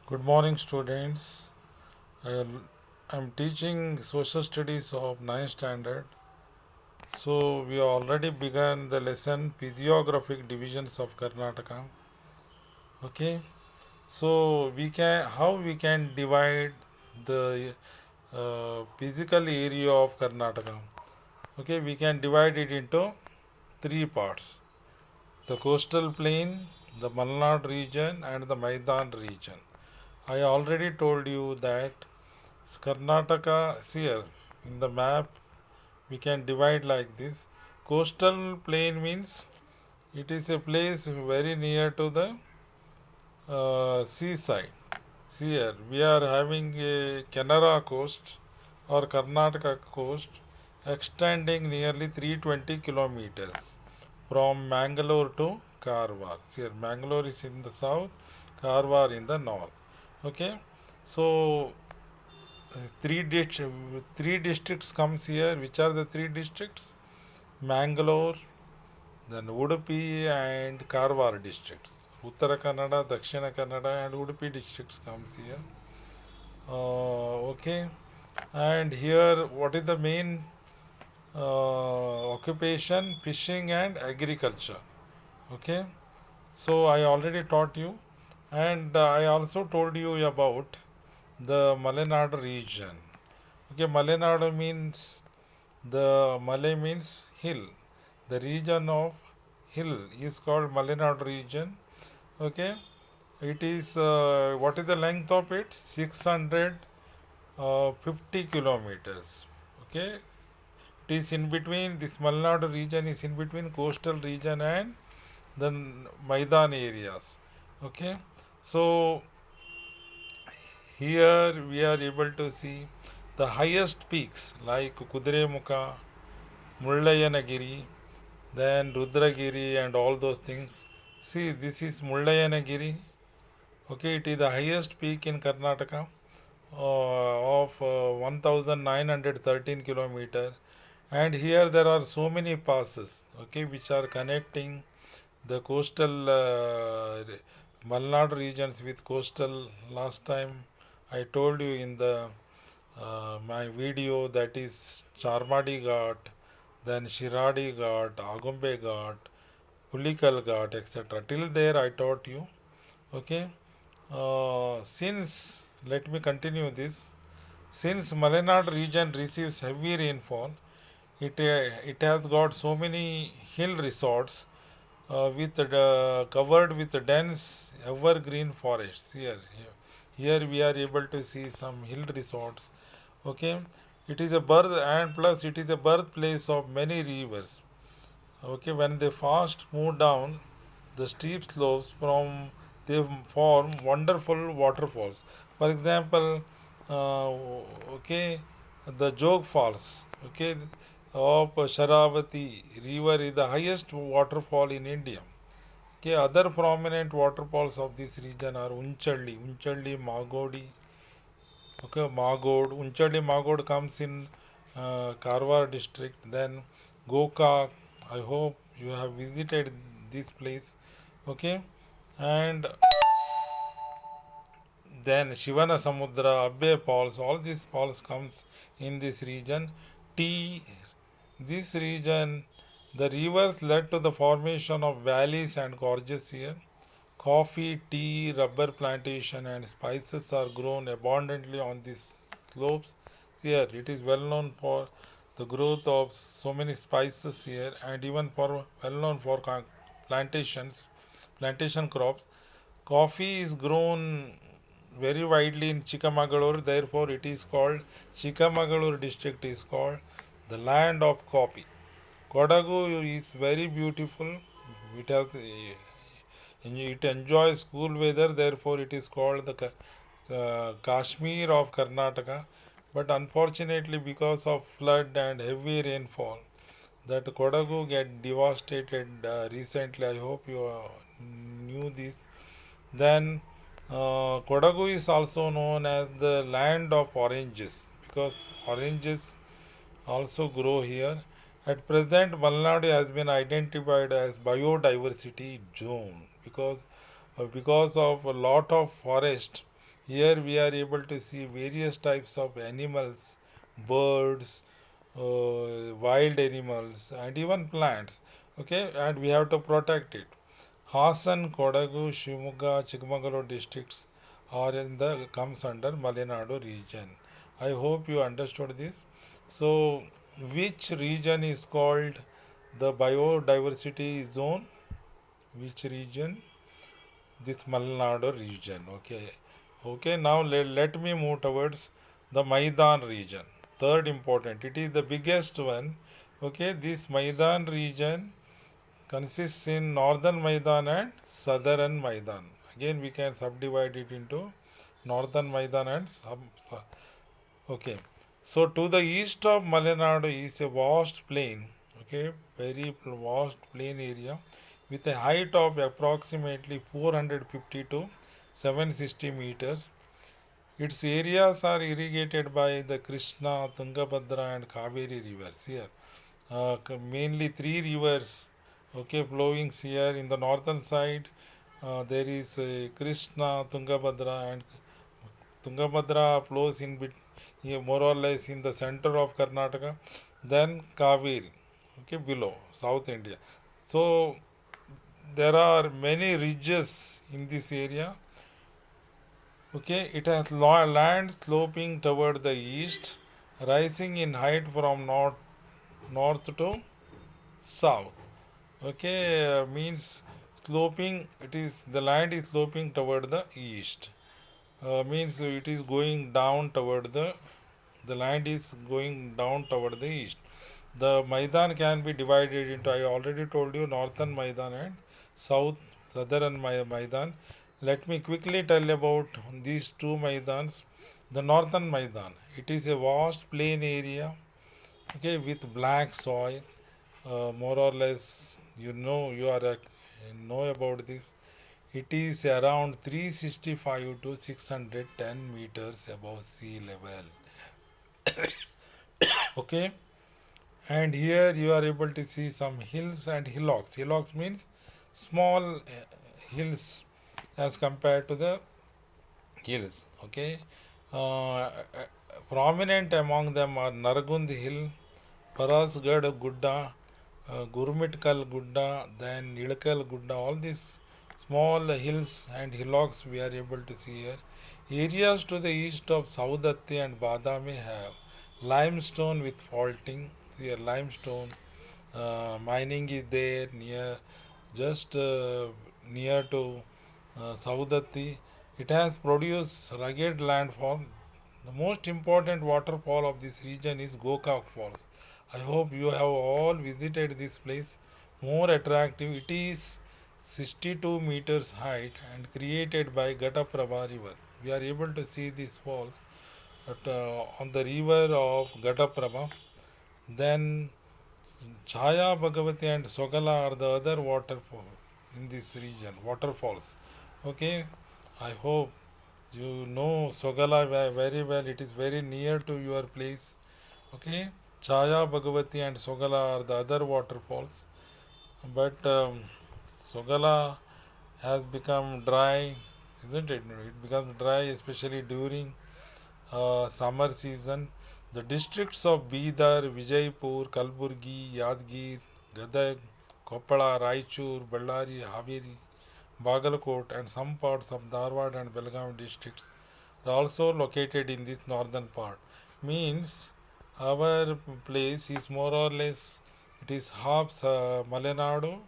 Good morning, students. I am teaching social studies of 9th standard. So we already begun the lesson physiographic divisions of Karnataka. Okay. So we can divide the physical area of Karnataka. Okay, we can divide it into three parts: the coastal plain, the Malnad region, and the Maidan region. I already told you that Karnataka, here in the map, we can divide like this. Coastal plain means it is a place very near to the seaside. Here we are having a Canara coast or Karnataka coast extending nearly 320 kilometers from Mangalore to Karwar. Here Mangalore is in the south, Karwar in the north. Okay, so three three districts comes here. Which are the three districts? Mangalore, then Udupi and Karwar districts. Uttara Kannada, Dakshina Kannada and Udupi districts comes here. Okay, and here what is the main occupation? Fishing and agriculture. Okay, so I already taught you, and I also told you about the Malenad region. Okay, Malenadu means the Malay means hill. The region of hill is called Malenadu region. Okay, it is what is the length of it? 650 kilometers. Okay, it is in between. This Malenadu region is in between coastal region and the Maidan areas. Okay, so here we are able to see the highest peaks like Kudremukha, Mullayanagiri, then Rudragiri and all those things. See, this is Mullayanagiri. Okay, it is the highest peak in Karnataka of 1913 kilometer. And here there are so many passes, okay, which are connecting the coastal Malnad regions with coastal. Last time I told you in the my video, that is Charmadi Ghat, then Shiradi Ghat, Agumbe Ghat, Pulikal Ghat, etc. Till there I taught you. Okay. Since let me continue this. Since Malenad region receives heavy rainfall, it has got so many hill resorts with covered with dense evergreen forests. Here we are able to see some hill resorts. Okay, it is a birth, and plus it is a birthplace of many rivers. Okay, when they fast move down the steep slopes, from they form wonderful waterfalls. For example, uh, okay, the Jog Falls, okay, of Sharavati river is the highest waterfall in India. Okay, other prominent waterfalls of this region are Unchalli, Magodi. Okay, Magod, Unchalli Magod comes in Karwar district. Then Gokak. I hope you have visited this place. Okay, and then Shivana Samudra, Abbe Falls. All these falls comes in this region. Tea. This region, the rivers led to the formation of valleys and gorges here. Coffee, tea, rubber plantation, and spices are grown abundantly on these slopes. Here, it is well known for the growth of so many spices here, and even for well known for plantation crops. Coffee is grown very widely in Chikamagalur, therefore it is called Chikamagalur district is called the land of coffee. Kodagu is very beautiful. It has it enjoys cool weather, therefore it is called the Kashmir of Karnataka. But unfortunately, because of flood and heavy rainfall, that Kodagu get devastated recently. I hope you knew this. Then Kodagu is also known as the land of oranges because oranges also grow here. At present, Malnadu has been identified as biodiversity zone because of a lot of forest. Here we are able to see various types of animals, birds, wild animals, and even plants. Okay, and we have to protect it. Hassan, Kodagu, Shimoga, Chikmagalur districts are in the comes under Malenadu region. I hope you understood this. So, which region is called the biodiversity zone? Which region? This Malenadu region. Okay. Okay. Now let me move towards the Maidan region. Third important. It is the biggest one. Okay. This Maidan region consists in northern Maidan and southern Maidan. Again, we can subdivide it into northern Maidan and okay. So to the east of Malenadu is a vast plain, okay, very vast plain area with a height of approximately 450 to 760 meters. Its areas are irrigated by the Krishna, Tungabhadra and Kaveri rivers here. Mainly three rivers, okay, flowing here in the northern side. There is Krishna, Tungabhadra, and Tungabhadra flows in here more or less in the center of Karnataka. Then Kaveri, okay, below South India. So there are many ridges in this area. Okay, it has land sloping toward the east, rising in height from north to south. Okay, means sloping. It is the land is sloping toward the east. Means it is going down toward the land is going down toward the east. The Maidan can be divided into, I already told you, northern Maidan and southern Maidan. Let me quickly tell about these two Maidans. The northern Maidan, it is a vast plain area, okay, with black soil. More or less, you know about this. It is around 365 to 610 meters above sea level. Okay, and here you are able to see some hills and hillocks. Hillocks means small hills as compared to the hills. Okay, prominent among them are Nargund Hill, Parasgad Gudda, Gurmitkal Gudda, then Ilkal Gudda. All these small hills and hillocks we are able to see here. Areas to the east of Saudatti and Badami have limestone with faulting. Here, limestone mining is there just near to Saudatti. It has produced rugged landfall. The most important waterfall of this region is Gokak Falls. I hope you have all visited this place. More attractive, it is 62 meters height and created by Ghataprabha river. We are able to see these falls on the river of Ghataprabha. Then Chaya Bhagavati and Sogala are the other waterfall in this region, waterfalls. Okay, I hope you know Sogala very well. It is very near to your place. Okay, Chaya Bhagavati and Sogala are the other waterfalls. But Sogala has become dry, isn't it? It becomes dry, especially during summer season. The districts of Bidar, Vijaypur, Kalburgi, Yadgir, Gadag, Koppala, Raichur, Ballari, Haveri, Bagalkot, and some parts of Dharwad and Belgaum districts are also located in this northern part. Means our place is more or less, it is half Malenadu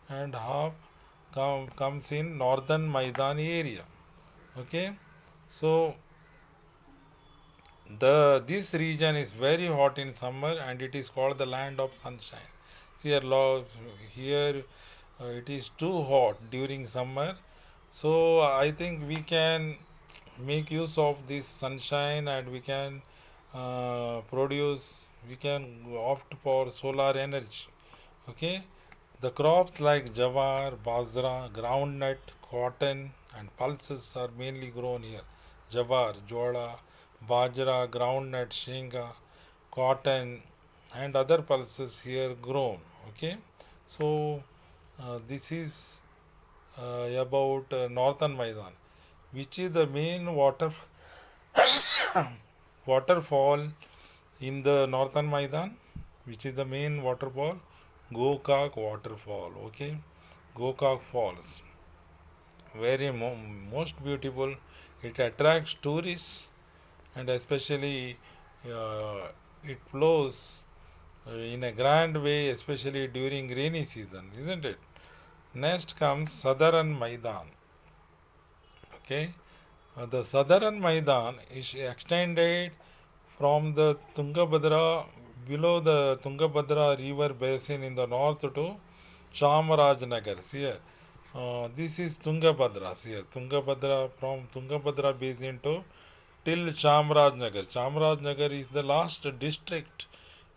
and half comes in northern Maidan area. Okay, so this region is very hot in summer and it is called the land of sunshine. See here it is too hot during summer, so I think we can make use of this sunshine and we can we can opt for solar energy. Okay, the crops like jawar, bajra, groundnut, cotton, and pulses are mainly grown here. Jawar, jola, bajra, groundnut, shenga, cotton, and other pulses here grown. Okay, so this is about northern Maidan. which is the main waterfall in the northern Maidan, which is the main waterfall? Gokak waterfall. Okay, Gokak Falls. Very most beautiful. It attracts tourists, and especially it flows in a grand way, especially during rainy season, isn't it? Next comes Southern Maidan. Okay, the Southern Maidan is extended from the Tungabhadra, below the Tungabhadra river basin in the north to Chamarajnagar. See here, this is Tungabhadra. See here, Tungabhadra, from Tungabhadra basin to till Chamarajnagar. Chamarajnagar is the last district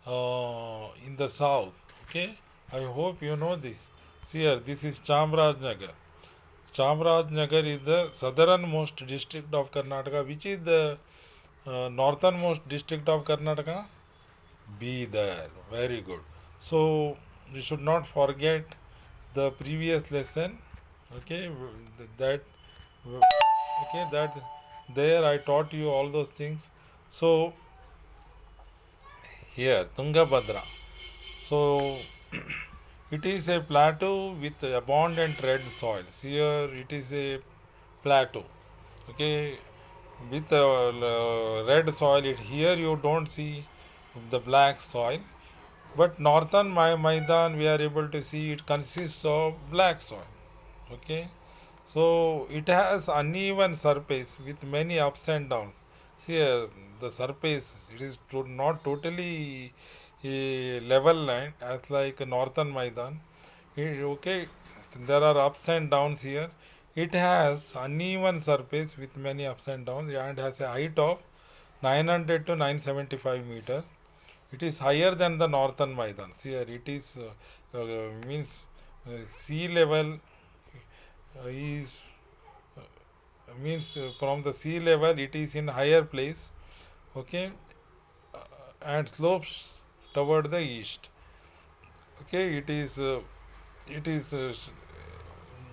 in the south. Okay, I hope you know this. See here, this is Chamarajnagar. Chamarajnagar is the southernmost district of Karnataka. Which is the northernmost district of Karnataka? Bidar. Very good. So you should not forget the previous lesson. Okay, that okay, that there I taught you all those things. So here Tungabhadra. So it is a plateau with abundant red soils. Here it is a plateau. Okay, with red soil. Here you don't see the black soil, but northern Maidan we are able to see it consists of black soil. Okay, so it has uneven surface with many ups and downs. See the surface, it is not totally a level line as like northern Maidan. Okay, there are ups and downs here. It has uneven surface with many ups and downs, and has a height of 900 to 975 meters. It is higher than the northern Maidan. See here, it is means sea level is means from the sea level it is in higher place. Okay, and slopes toward the east. Okay, it is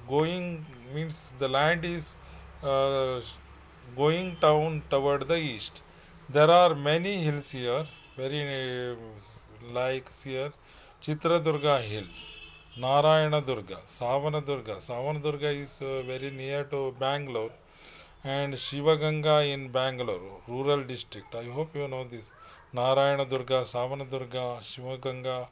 going, means the land is uh, going down toward the east. There are many hills here, very like here Chitradurga hills, Narayana Durga, Savanadurga. Savanadurga is very near to Bangalore, and Shivaganga in Bangalore, rural district. I hope you know this. Narayana Durga, Savanadurga, Shivaganga.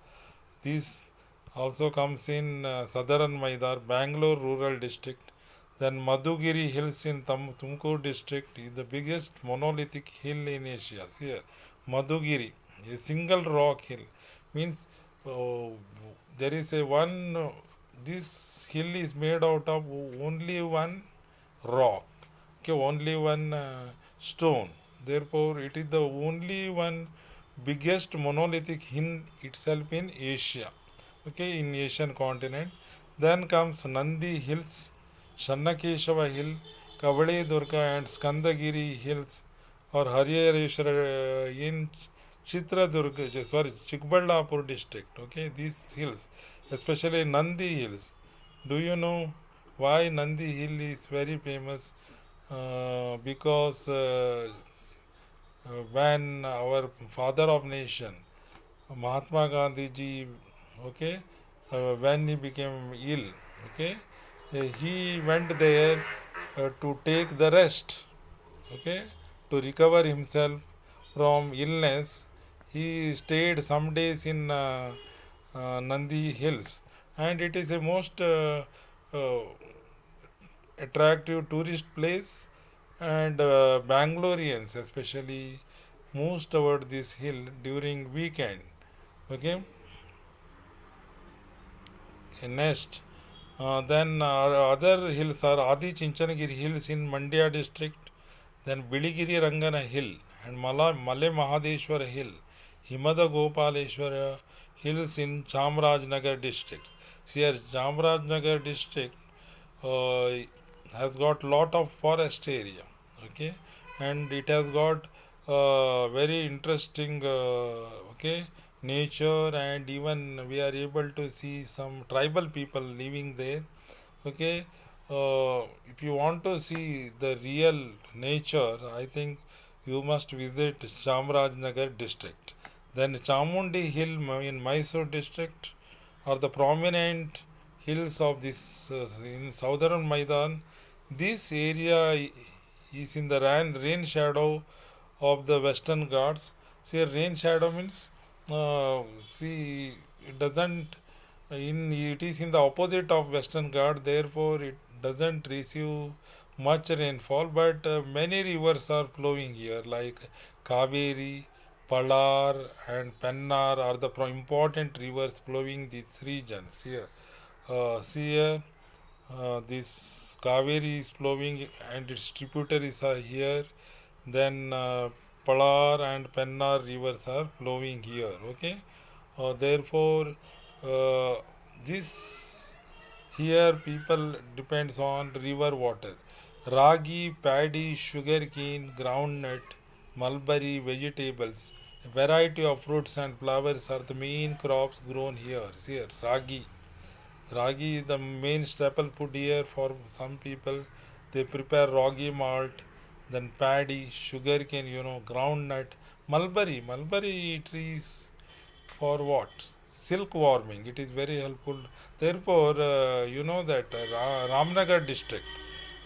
These also comes in southern Maidar, Bangalore rural district. Then Madhugiri Hills in Tumkur district is the biggest monolithic hill in Asia. See here, Madhugiri, a single rock hill, means uh, there is a one. This hill is made out of only one rock. Okay, only one stone. Therefore, it is the only one biggest monolithic hill itself in Asia. Okay, in Asian continent. Then comes Nandi Hills, Shannakeshava Hill, Kavale Durga and Skandagiri Hills, or Haryareshwara in Chitradurga, sorry, Chikballapur district. Okay, these hills, especially Nandi Hills. Do you know why Nandi Hill is very famous? Because when our father of nation, Mahatma Gandhi ji, okay, when he became ill, okay, he went there to take the rest, okay, to recover himself from illness. He stayed some days in Nandi Hills, and it is a most uh, attractive tourist place, and Bangaloreans especially moves toward this hill during weekend. Okay, next then other hills are Adi Chinchanagiri Hills in Mandya district, then Biligiri Rangana Hill and Male Mahadeshwara Hill, Himada Gopaleshwara Hills in Chamarajnagar district. See here, Chamarajnagar district uh, has got lot of forest area. Okay, and it has got very interesting okay, nature, and even we are able to see some tribal people living there. Okay, if you want to see the real nature, I think you must visit Chamarajnagar district. Then Chamundi Hill in Mysore district are the prominent hills of this in southern Maidan. This area is in the rain shadow of the Western Ghats. See, rain shadow means see it doesn't it is in the opposite of Western Ghats, therefore it doesn't receive much rainfall, but many rivers are flowing here like Kaveri, Palar and Pennar are the important rivers flowing these regions here. See here, this Kaveri is flowing and its tributaries are here. Then Palar and Pennar rivers are flowing here. Okay, therefore this here people depends on river water. Ragi, paddy, sugarcane, groundnut, mulberry, vegetables, a variety of fruits and flowers are the main crops grown here. See here, ragi. Ragi is the main staple food here for some people. They prepare ragi malt, then paddy, sugarcane, groundnut, mulberry. Mulberry trees for what? Silk warming. It is very helpful. Therefore, you know that Ramnagar district.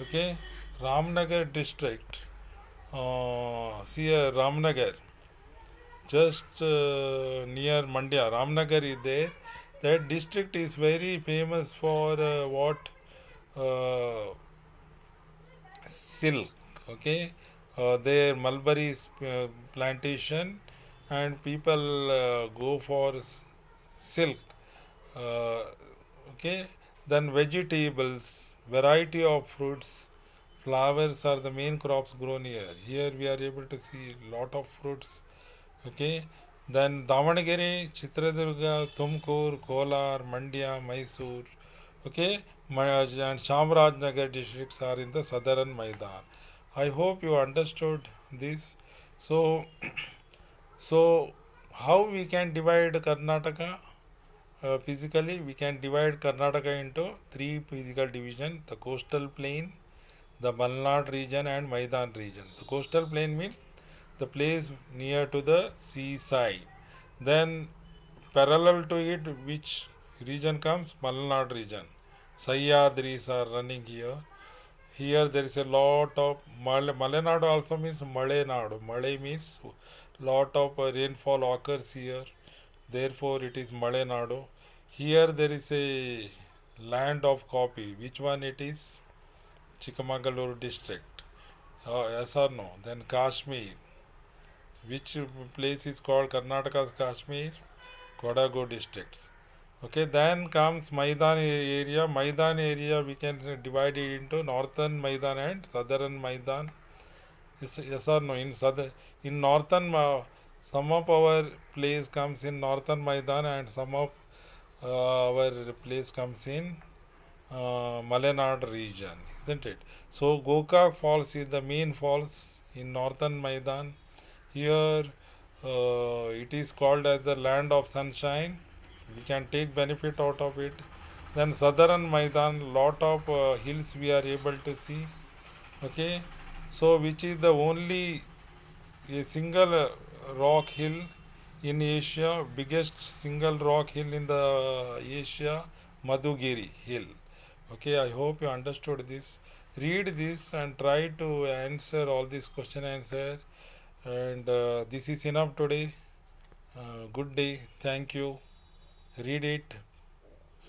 Okay, Ramnagar district. See Ramnagar, just near Mandya. Ramnagar is there. That district is very famous for what? Uh, Silk. Okay, their mulberry plantation, and people go for silk. Uh, okay, then vegetables, variety of fruits, flowers are the main crops grown here. Here we are able to see lot of fruits. Okay, then Davanagere, Chitradurga, Tumkur, Kolar, Mandya, Mysore. Okay, and Chamarajnagar districts are in the southern Maidan. I hope you understood this. So, so how we can divide Karnataka? Physically, we can divide Karnataka into three physical division: the coastal plain, the Malnad region, and Maidan region. The coastal plain means the place near to the seaside. Then parallel to it, which region comes? Malnad region. Sahyadris are running here. Here there is a lot of Malenadu also means Malenadu. Male means lot of rainfall occurs here. Therefore it is Malenadu. Here there is a land of coffee. Which one it is? Chikmagaluru district. Yes or no? Then Kashmir. Which place is called Karnataka's Kashmir? Kodagu districts. Okay, then comes Maidan area. Maidan area we can divide it into northern Maidan and southern Maidan. Yes or no? In northern, some of our place comes in northern Maidan and some of our place comes in Malenad region, isn't it? So Gokak Falls is the main falls in northern Maidan. Here it is called as the land of sunshine. We can take benefit out of it. Then southern Maidan, lot of hills we are able to see. Okay, so which is the only a single rock hill in Asia, biggest single rock hill in the Asia, Madhugiri hill. Okay, I hope you understood this. Read this and try to answer all these question answer. And this is enough today. Good day. Thank you. Read it.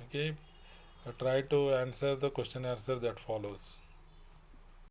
Okay. Try to answer the question answer that follows.